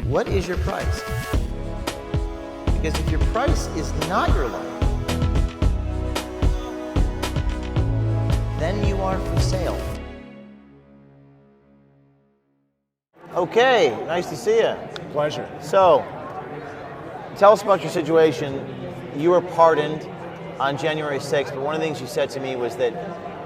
What is your price? Because if your price is not your life, then you are for sale. Okay, nice to see you. Pleasure. So, tell us about your situation. You were pardoned on January 6th, but one of the things you said to me was that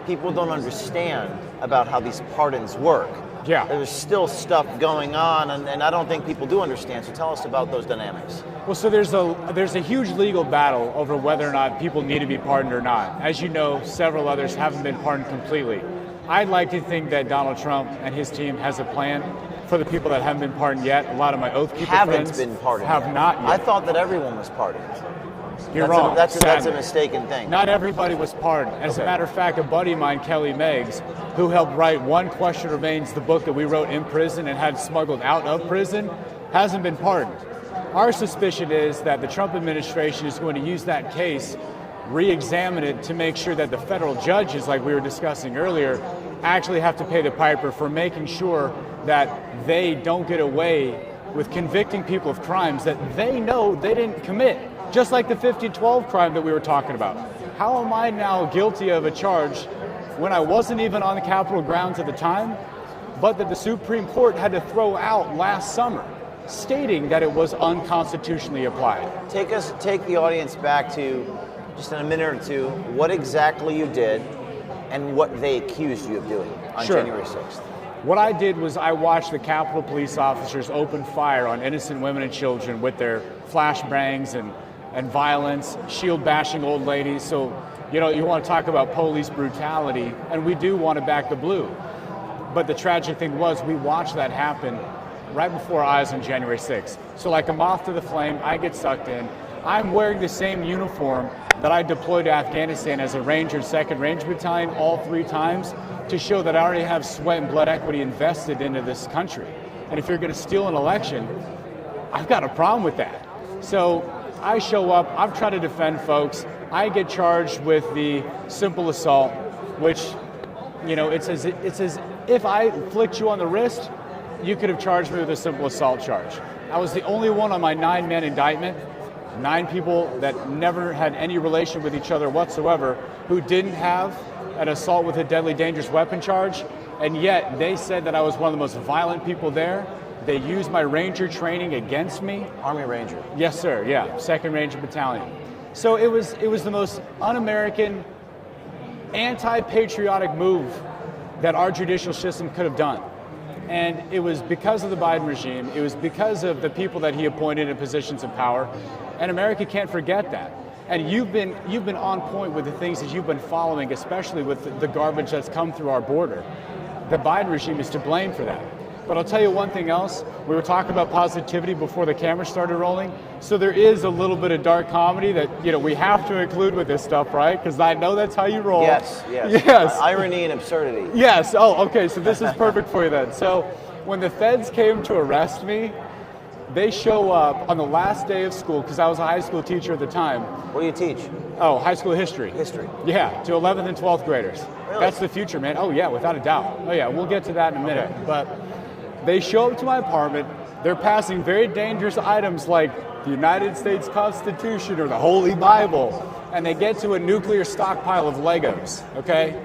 people don't understand about how these pardons work. Yeah. There's still stuff going on, and I don't think people do understand, so tell us about those dynamics. Well, so there's a huge legal battle over whether or not people need to be pardoned or not. As you know, several others haven't been pardoned completely. I'd like to think that Donald Trump and his team has a plan for the people that haven't been pardoned yet. A lot of my Oath Keeper friends been pardoned have yet. not yet. I thought that everyone was pardoned. You're wrong. That's a mistaken thing. Not everybody was pardoned. As a matter of fact, a buddy of mine, Kelly Meggs, who helped write One Question Remains, the book that we wrote in prison and had smuggled out of prison, hasn't been pardoned. Our suspicion is that the Trump administration is going to use that case, re-examine it to make sure that the federal judges, like we were discussing earlier, actually have to pay the piper for making sure that they don't get away with convicting people of crimes that they know they didn't commit. Just like the 1512 crime that we were talking about. How am I now guilty of a charge when I wasn't even on the Capitol grounds at the time, but that the Supreme Court had to throw out last summer, stating that it was unconstitutionally applied? Take the audience back to, just in a minute or two, what exactly you did and what they accused you of doing on January 6th. What I did was I watched the Capitol police officers open fire on innocent women and children with their flashbangs and violence, shield bashing old ladies. So, you know, you want to talk about police brutality, and we do want to back the blue. But the tragic thing was we watched that happen right before our eyes on January 6th. So like a moth to the flame, I get sucked in. I'm wearing the same uniform that I deployed to Afghanistan as a Ranger, 2nd Ranger Battalion, all 3 times, to show that I already have sweat and blood equity invested into this country. And if you're going to steal an election, I've got a problem with that. So I show up, I'm trying to defend folks. I get charged with the simple assault, which, you know, it's as if I flicked you on the wrist, you could have charged me with a simple assault charge. I was the only one on my 9-man indictment, 9 people that never had any relation with each other whatsoever, who didn't have an assault with a deadly dangerous weapon charge, and yet they said that I was one of the most violent people there. They used my Ranger training against me. Army Ranger. Yes, sir. Yeah, 2nd Ranger Battalion. So it was the most un-American, anti-patriotic move that our judicial system could have done. And it was because of the Biden regime. It was because of the people that he appointed in positions of power. And America can't forget that. And you've been on point with the things that you've been following, especially with the garbage that's come through our border. The Biden regime is to blame for that. But I'll tell you one thing else. We were talking about positivity before the camera started rolling. So there is a little bit of dark comedy that, you know, we have to include with this stuff, right? Because I know that's how you roll. Yes. Irony and absurdity. Yes. Oh, okay. So this is perfect for you then. So when the feds came to arrest me, they show up on the last day of school, because I was a high school teacher at the time. What do you teach? Oh, high school history. History. Yeah, to 11th and 12th graders. Really? That's the future, man. Oh yeah, without a doubt. Oh yeah, we'll get to that in a minute. But they show up to my apartment. They're passing very dangerous items like the United States Constitution or the Holy Bible, and they get to a nuclear stockpile of Legos, okay?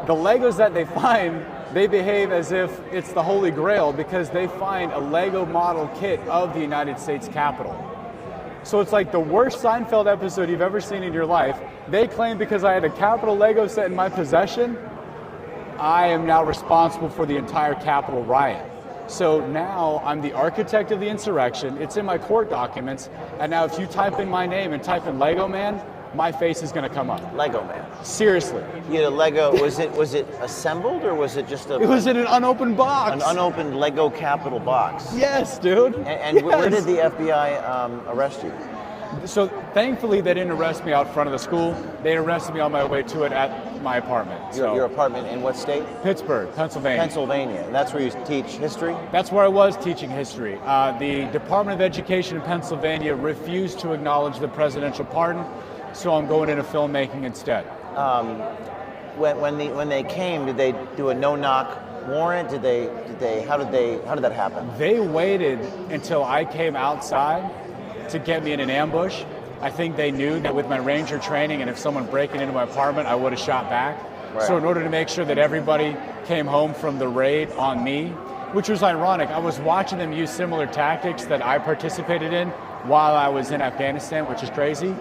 The Legos that they find, they behave as if it's the Holy Grail because they find a Lego model kit of the United States Capitol. So it's like the worst Seinfeld episode you've ever seen in your life. They claim because I had a Capitol Lego set in my possession, I am now responsible for the entire Capitol riot. So now I'm the architect of the insurrection. It's in my court documents. And now if you type in my name and type in Lego Man, my face is going to come up. Lego Man. Seriously. You had a Lego. Was it assembled or was it just a? It was in an unopened box. An unopened Lego Capitol box. Yes, dude. And yes. Where did the FBI arrest you? So thankfully they didn't arrest me out front of the school. They arrested me on my way to it at my apartment. Your apartment in what state? Pittsburgh, Pennsylvania. Pennsylvania. And that's where you teach history? That's where I was teaching history. The Department of Education in Pennsylvania refused to acknowledge the presidential pardon, so I'm going into filmmaking instead. When they came, did they do a no-knock warrant? How did that happen? They waited until I came outside to get me in an ambush. I think they knew that with my Ranger training, and if someone breaking into my apartment, I would have shot back. Right. So in order to make sure that everybody came home from the raid on me, which was ironic, I was watching them use similar tactics that I participated in while I was in Afghanistan, which is crazy.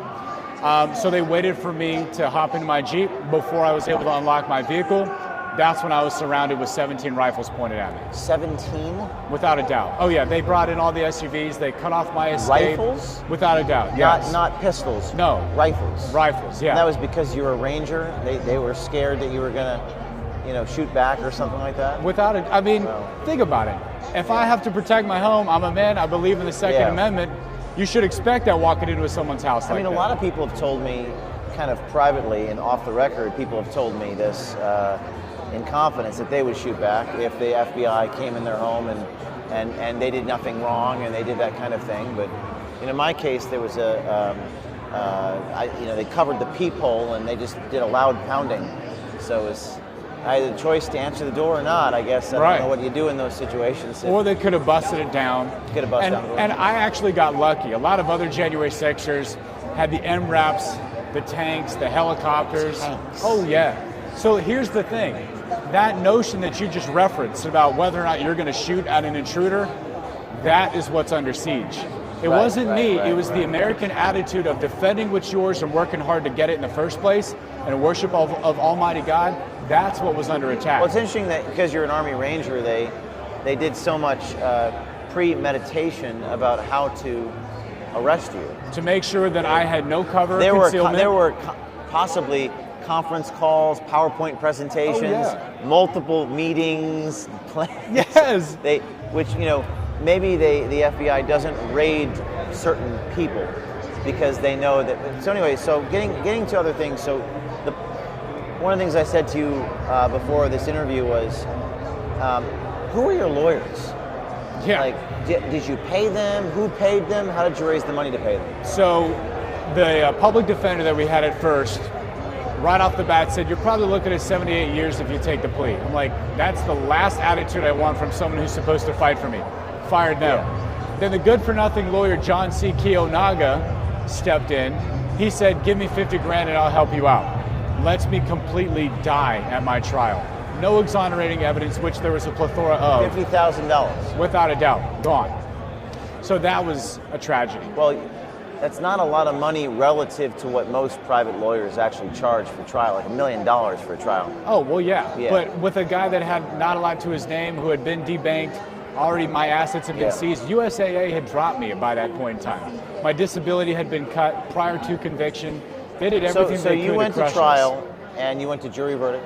So they waited for me to hop into my Jeep before I was able to unlock my vehicle. That's when I was surrounded with 17 rifles pointed at me. 17? Without a doubt. Oh yeah, they brought in all the SUVs, they cut off my escape. Rifles? Without a doubt, yes. Not pistols? No. Rifles? Rifles, yeah. And that was because you were a Ranger? They were scared that you were going to, shoot back or something like that? Think about it. If I have to protect my home, I'm a man, I believe in the Second Amendment, you should expect that walking into someone's house like that. A lot of people have told me, kind of privately and off the record, people have told me this in confidence that they would shoot back if the FBI came in their home and they did nothing wrong and they did that kind of thing. But in my case, there was they covered the peephole and they just did a loud pounding. So I had the choice to answer the door or not, I guess. I don't know what you do in those situations. Or they could have busted it down. Could have busted down. And I actually got lucky. A lot of other January 6ers had the MRAPs, the tanks, the helicopters. Tanks. Oh, yeah. So here's the thing. That notion that you just referenced about whether or not you're going to shoot at an intruder, that is what's under siege. It wasn't me. It was the American attitude of defending what's yours and working hard to get it in the first place and worship of Almighty God. That's what was under attack. Well, it's interesting that because you're an Army Ranger, they did so much premeditation about how to arrest you. To make sure that I had no cover or concealment. There were possibly conference calls, PowerPoint presentations, multiple meetings. Yes. Maybe the FBI doesn't raid certain people because they know that. So anyway, so getting to other things. So one of the things I said to you before this interview was, who are your lawyers? Yeah. Did you pay them? Who paid them? How did you raise the money to pay them? So the public defender that we had at first, right off the bat said, you're probably looking at 78 years if you take the plea. I'm like, that's the last attitude I want from someone who's supposed to fight for me. Fired them. Yeah. Then the good-for-nothing lawyer, John C. Kiyonaga, stepped in. He said, give me 50 grand and I'll help you out. Lets me completely die at my trial. No exonerating evidence, which there was a plethora of. $50,000. Without a doubt, gone. So that was a tragedy. Well, that's not a lot of money relative to what most private lawyers actually charge for trial, like $1 million for a trial. Oh, well, yeah. But with a guy that had not a lot to his name, who had been debanked, already my assets had been seized. USAA had dropped me by that point in time. My disability had been cut prior to conviction. They did everything so they could you went to trial us. And you went to jury verdict?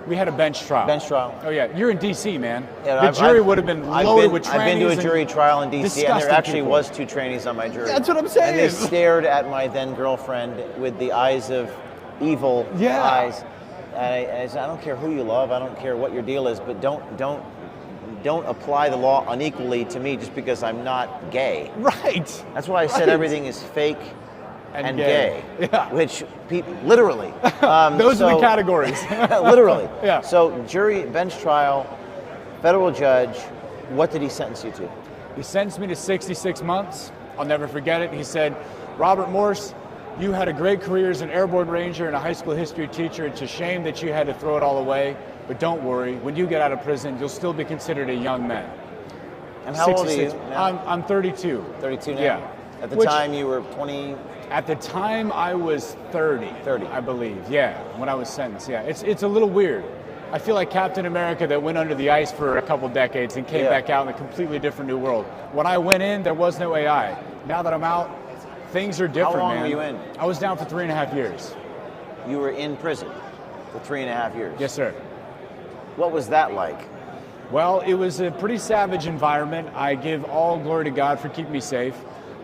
We had a bench trial. Bench trial. Oh yeah, you're in D.C., man. Yeah, the jury would have been loaded with trainees. I've been to a jury trial in D.C. and there actually people. was 2 trainees on my jury. That's what I'm saying. And they stared at my then girlfriend with the eyes of evil eyes. And I said, I don't care who you love, I don't care what your deal is, but don't apply the law unequally to me just because I'm not gay. Right. That's why I said everything is fake and gay. Yeah. Which people literally. Those are the categories. Literally. Yeah. So jury, bench trial, federal judge, what did he sentence you to? He sentenced me to 66 months. I'll never forget it. He said, Robert Morss, you had a great career as an airborne ranger and a high school history teacher. It's a shame that you had to throw it all away, but don't worry. When you get out of prison, you'll still be considered a young man. And how old are you now? I'm 32. 32 now? Yeah. At the time you were 20? At the time I was 30. 30. I believe, yeah, when I was sentenced, yeah. It's a little weird. I feel like Captain America that went under the ice for a couple decades and came back out in a completely different new world. When I went in, there was no AI. Now that I'm out, things are different, man. How long were you in? I was down for 3.5 years. You were in prison for 3.5 years? Yes, sir. What was that like? Well, it was a pretty savage environment. I give all glory to God for keeping me safe.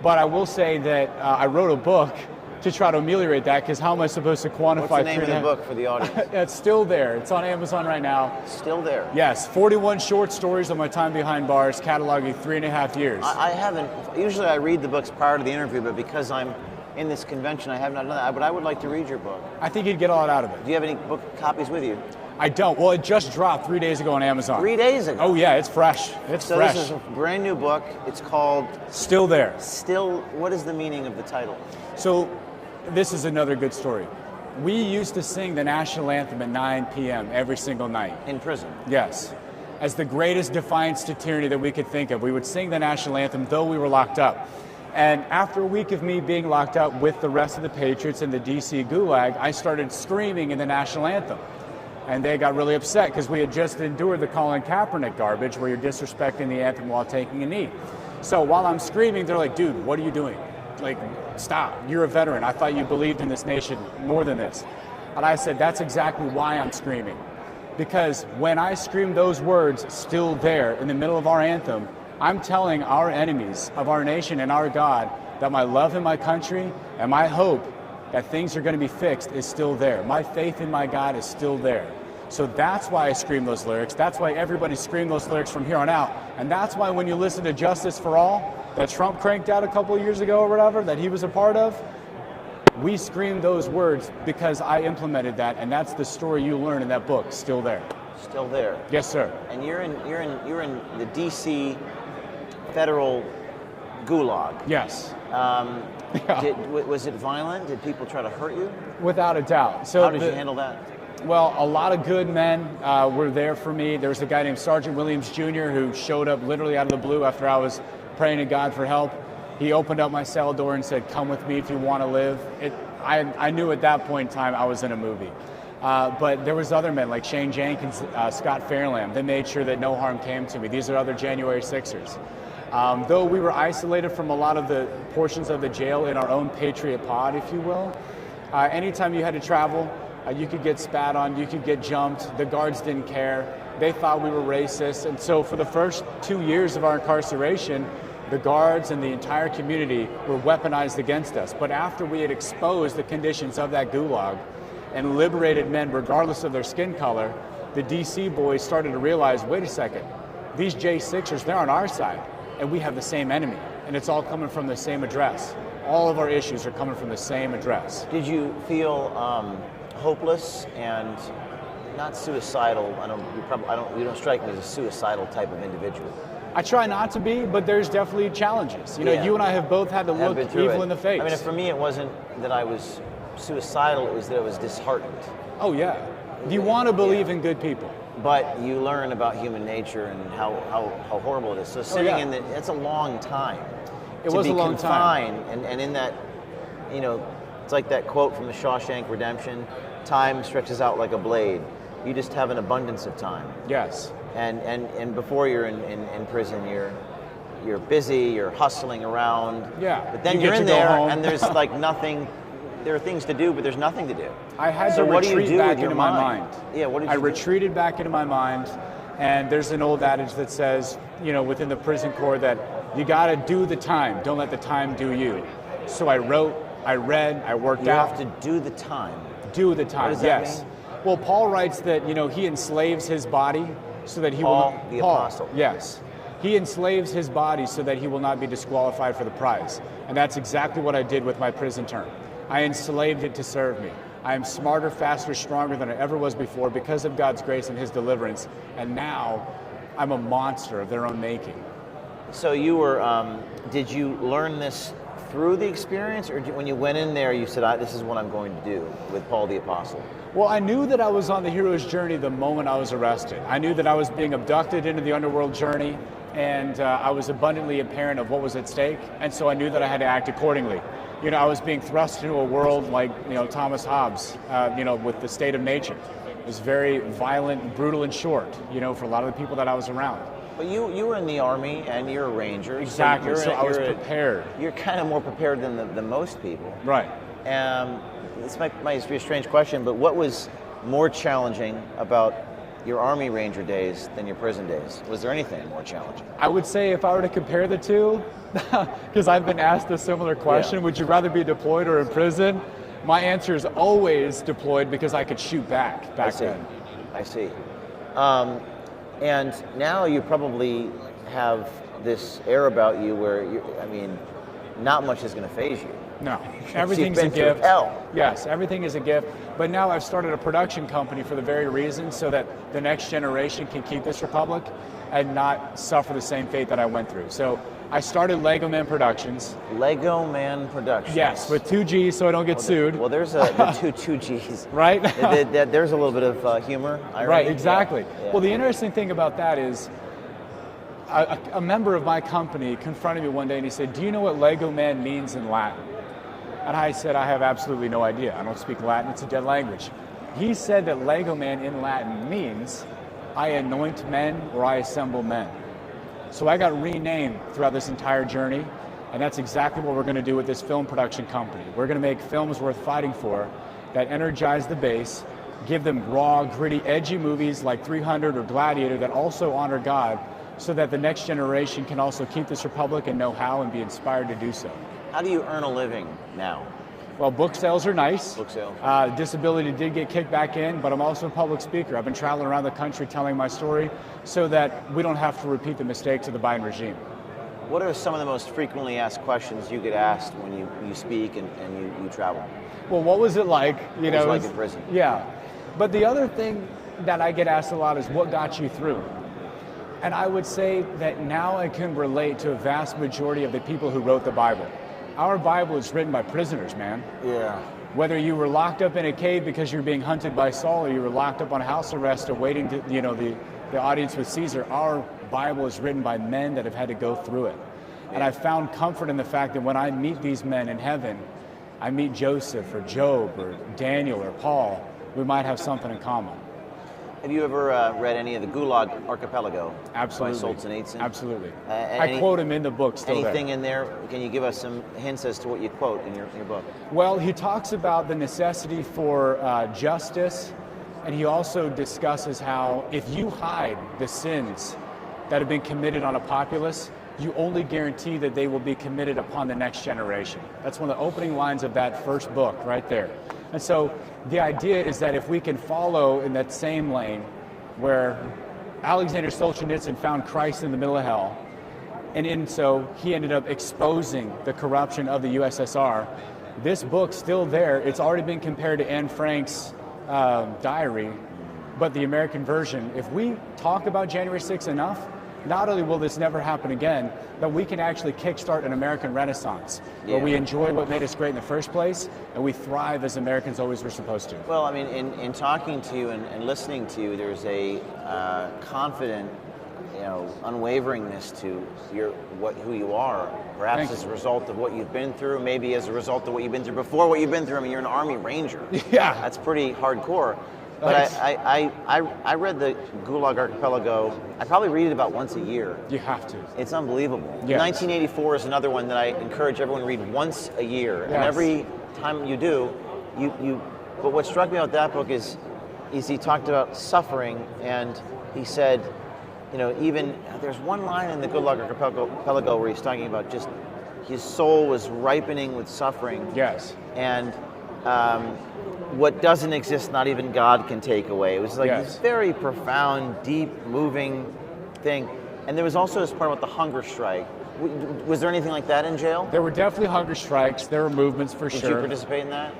But I will say that I wrote a book to try to ameliorate that, because how am I supposed to quantify? What's the name of the book for the audience? It's still there. It's on Amazon right now. Still there? Yes, 41 short stories of my time behind bars, cataloging 3.5 years. I haven't. Usually I read the books prior to the interview, but because I'm in this convention, I have not done that. But I would like to read your book. I think you'd get a lot out of it. Do you have any book copies with you? I don't. Well, it just dropped 3 days ago on Amazon. 3 days ago. Oh yeah, it's fresh. It's So fresh. this is a brand new book. It's called Still There. Still. What is the meaning of the title? So this is another good story. We used to sing the national anthem at 9 p.m. every single night. In prison. Yes. As the greatest defiance to tyranny that we could think of, we would sing the national anthem though we were locked up. And after a week of me being locked up with the rest of the Patriots in the DC Gulag, I started screaming in the national anthem. And they got really upset because we had just endured the Colin Kaepernick garbage where you're disrespecting the anthem while taking a knee. So while I'm screaming, they're like, dude, what are you doing? Like, stop, you're a veteran. I thought you believed in this nation more than this. And I said, that's exactly why I'm screaming. Because when I scream those words, still there, in the middle of our anthem, I'm telling our enemies of our nation and our God that my love in my country and my hope that things are going to be fixed is still there. My faith in my God is still there. So that's why I scream those lyrics. That's why everybody screamed those lyrics from here on out. And that's why when you listen to Justice for All, that Trump cranked out a couple of years ago or whatever, that he was a part of, we screamed those words because I implemented that, and that's the story you learn in that book, Still There. Still there. Yes, sir. And you're in the DC federal gulag. Yes. Was it violent? Did people try to hurt you? Without a doubt. So how did you handle that? Well, a lot of good men were there for me. There was a guy named Sergeant Williams Jr. who showed up literally out of the blue after I was praying to God for help. He opened up my cell door and said, come with me if you want to live. I knew at that point in time I was in a movie. But there was other men like Shane Jenkins, Scott Fairlamb. They made sure that no harm came to me. These are other January 6ers. Though we were isolated from a lot of the portions of the jail in our own Patriot pod, if you will, anytime you had to travel, you could get spat on, you could get jumped. The guards didn't care. They thought we were racist. And so for the first 2 years of our incarceration, the guards and the entire community were weaponized against us. But after we had exposed the conditions of that gulag and liberated men regardless of their skin color, the DC boys started to realize, wait a second, these J6ers, they're on our side, and we have the same enemy, and it's all coming from the same address. All of our issues are coming from the same address. Did you feel hopeless and not suicidal? You don't strike me as a suicidal type of individual. I try not to be, but there's definitely challenges. You know, you and I have both had to look evil in the face. I mean, for me, it wasn't that I was suicidal, it was that I was disheartened. Oh, yeah. You want to believe in good people. But you learn about human nature and how horrible it is. So sitting in it's a long time. It was a long time. And in that, you know, it's like that quote from the Shawshank Redemption, time stretches out like a blade. You just have an abundance of time. Yes. And before you're in prison, you're busy, you're hustling around. Yeah. But then you're in there and there's like nothing. There are things to do, but there's nothing to do. I had to retreat back into my mind. Yeah, what did you do? I retreated back into my mind, and there's an old adage that says, you know, within the prison corps that you got to do the time. Don't let the time do you. So I wrote, I read, I worked out. You have to do the time. Do the time, what does that mean? Well, Paul writes that, you know, he enslaves his body so that he Paul, the apostle. Yes. He enslaves his body so that he will not be disqualified for the prize. And that's exactly what I did with my prison term. I enslaved it to serve me. I am smarter, faster, stronger than I ever was before because of God's grace and his deliverance. And now I'm a monster of their own making. So you were, did you learn this through the experience, or when you went in there you said, this is what I'm going to do with Paul the Apostle? Well, I knew that I was on the hero's journey the moment I was arrested. I knew that I was being abducted into the underworld journey, and I was abundantly apparent of what was at stake, and so I knew that I had to act accordingly. You know, I was being thrust into a world like, you know, Thomas Hobbes, you know, with the state of nature. It was very violent, brutal, and short, you know, for a lot of the people that I was around. But you were in the Army, and you're a Ranger. Exactly, so I was prepared. You're kind of more prepared than most people. Right. This might be a strange question, but what was more challenging about your Army Ranger days than your prison days? Was there anything more challenging? I would say if I were to compare the two, because I've been asked a similar question, would you rather be deployed or in prison? My answer is always deployed because I could shoot back then. I see. And now you probably have this air about you where, not much is going to faze you. No, everything's a been through gift. hell. Yes, everything is a gift. But now I've started a production company for the very reason, so that the next generation can keep this republic and not suffer the same fate that I went through. So I started Lego Man Productions. Lego Man Productions. Yes, with 2 G's so I don't get sued. Well, there's the two G's. Right? There's a little bit of humor. Irony. Right, exactly. Yeah. Well, the interesting thing about that is a member of my company confronted me one day and he said, "Do you know what Lego Man means in Latin?" And I said, "I have absolutely no idea. I don't speak Latin. It's a dead language." He said that Lego Man in Latin means I anoint men or I assemble men. So I got renamed throughout this entire journey, and that's exactly what we're going to do with this film production company. We're going to make films worth fighting for that energize the base, give them raw, gritty, edgy movies like 300 or Gladiator that also honor God, so that the next generation can also keep this republic and know how and be inspired to do so. How do you earn a living now? Well, book sales are nice. Book sales. Disability did get kicked back in, but I'm also a public speaker. I've been traveling around the country telling my story so that we don't have to repeat the mistakes of the Biden regime. What are some of the most frequently asked questions you get asked when you speak and you travel? Well, what was it like? What was it like in prison? Yeah. But the other thing that I get asked a lot is, what got you through? And I would say that now I can relate to a vast majority of the people who wrote the Bible. Our Bible is written by prisoners, man. Yeah. Whether you were locked up in a cave because you were being hunted by Saul, or you were locked up on house arrest awaiting the audience with Caesar, our Bible is written by men that have had to go through it. And I found comfort in the fact that when I meet these men in heaven, I meet Joseph or Job or Daniel or Paul, we might have something in common. Have you ever read any of the Gulag Archipelago? Absolutely. By Solzhenitsyn? Absolutely. I quote him in the book still anything there. in there? Can you give us some hints as to what you quote in your book? Well, he talks about the necessity for justice, and he also discusses how if you hide the sins that have been committed on a populace, you only guarantee that they will be committed upon the next generation. That's one of the opening lines of that first book right there. And so the idea is that if we can follow in that same lane where Alexander Solzhenitsyn found Christ in the middle of hell, and in so he ended up exposing the corruption of the USSR, this book's still there. It's already been compared to Anne Frank's diary, but the American version, if we talk about January 6th enough, not only will this never happen again, but we can actually kickstart an American Renaissance where we enjoy what made us great in the first place, and we thrive as Americans always were supposed to. Well, I mean, in talking to you and listening to you, there's a confident, unwaveringness to who you are. Perhaps as a result of what you've been through, maybe as a result of what you've been through before what you've been through. I mean, you're an Army Ranger. Yeah, that's pretty hardcore. But I read the Gulag Archipelago. I probably read it about once a year. You have to. It's unbelievable. Yes. 1984 is another one that I encourage everyone to read once a year. Yes. And every time you do, you. But what struck me about that book is he talked about suffering, and he said, even there's one line in the Gulag Archipelago where he's talking about just his soul was ripening with suffering. Yes. And what doesn't exist, not even God can take away. It was like this very profound, deep, moving thing. And there was also this part about the hunger strike. Was there anything like that in jail? There were definitely hunger strikes. There were movements for sure. Did you participate in that?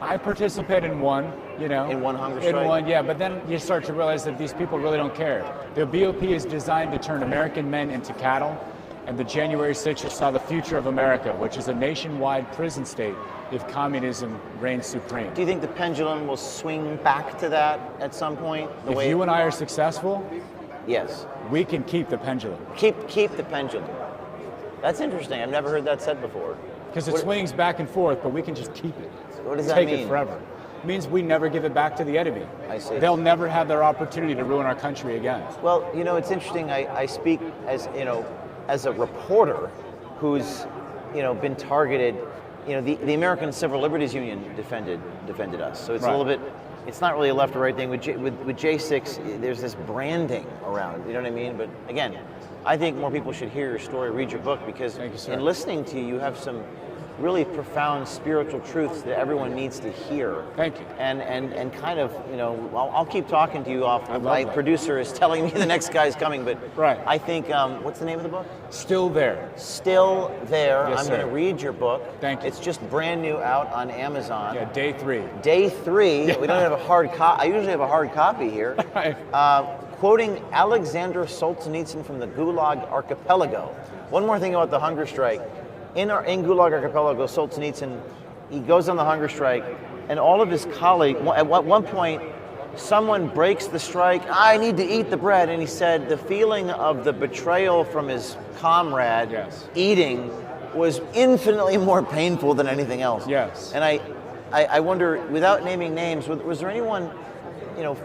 I participated in one, In one hunger strike? In one, yeah. But then you start to realize that these people really don't care. The BOP is designed to turn American men into cattle. And the January 6th saw the future of America, which is a nationwide prison state if communism reigns supreme. Do you think the pendulum will swing back to that at some point? If you and I are successful, yes, we can keep the pendulum. Keep the pendulum. That's interesting. I've never heard that said before. Because it swings back and forth, but we can just keep it. What does that mean? Take it forever. It means we never give it back to the enemy. I see. They'll never have their opportunity to ruin our country again. Well, it's interesting. I speak as a reporter who's been targeted. The American Civil Liberties Union defended us. So it's a little bit. It's not really a left or right thing. With J6, there's this branding around. You know what I mean? But again, I think more people should hear your story, read your book, because in listening to you, you have some really profound spiritual truths that everyone needs to hear. Thank you. And kind of, I'll keep talking to you off. My that. producer is telling me the next guy's coming, but Right. I think, what's the name of the book? Still There. Still There. Yes, I'm sir. going to read your book. Thank you. It's just brand new out on Amazon. Yeah, day 3. Day 3. Yeah. We don't have a hard copy. I usually have a hard copy here. Right. Quoting Alexander Solzhenitsyn from the Gulag Archipelago. One more thing about the hunger strike. In Gulag Archipelago, Solzhenitsyn, he goes on the hunger strike, and all of his colleagues, at one point, someone breaks the strike, I need to eat the bread, and he said the feeling of the betrayal from his comrade Yes. eating was infinitely more painful than anything else. Yes. And I wonder, without naming names, was there anyone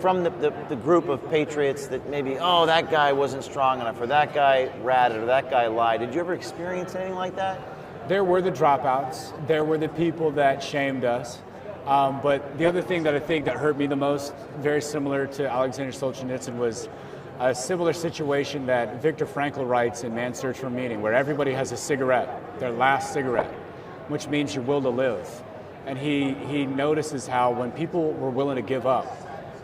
from the group of patriots that maybe, that guy wasn't strong enough, or that guy ratted, or that guy lied? Did you ever experience anything like that? There were the dropouts. There were the people that shamed us. But the other thing that I think that hurt me the most, very similar to Alexander Solzhenitsyn, was a similar situation that Viktor Frankl writes in Man's Search for Meaning, where everybody has a cigarette, their last cigarette, which means your will to live. And he notices how when people were willing to give up,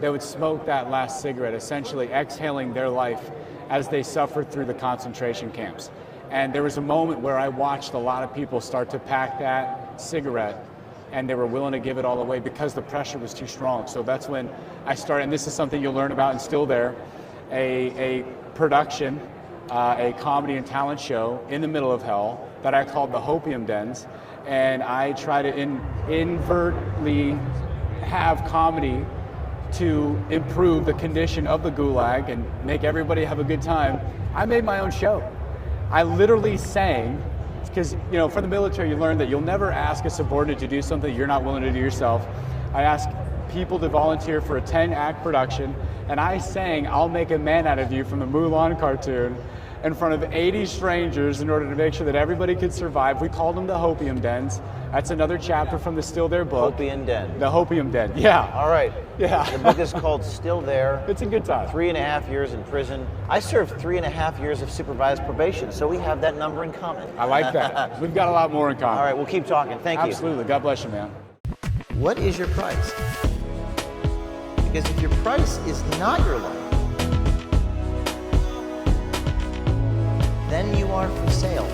they would smoke that last cigarette, essentially exhaling their life as they suffered through the concentration camps. And there was a moment where I watched a lot of people start to pack that cigarette, and they were willing to give it all away because the pressure was too strong. So that's when I started, and this is something you'll learn about in Still There, a production, a comedy and talent show in the middle of hell that I called the Hopium Dens. And I try to inadvertently have comedy to improve the condition of the gulag and make everybody have a good time. I made my own show. I literally sang, because for the military you learn that you'll never ask a subordinate to do something you're not willing to do yourself. I asked people to volunteer for a 10-act production, and I sang I'll Make a Man Out of You from the Mulan cartoon in front of 80 strangers in order to make sure that everybody could survive. We called them the Hopium Dens. That's another chapter from the Still There book. Hopium Den. The Hopium Den, yeah. All right. Yeah. The book is called Still There. It's a good time. 3.5 years in prison. I served 3.5 years of supervised probation, so we have that number in common. I like that. We've got a lot more in common. All right, we'll keep talking. Thank you. Absolutely. God bless you, man. What is your price? Because if your price is not your life, then you are for sale.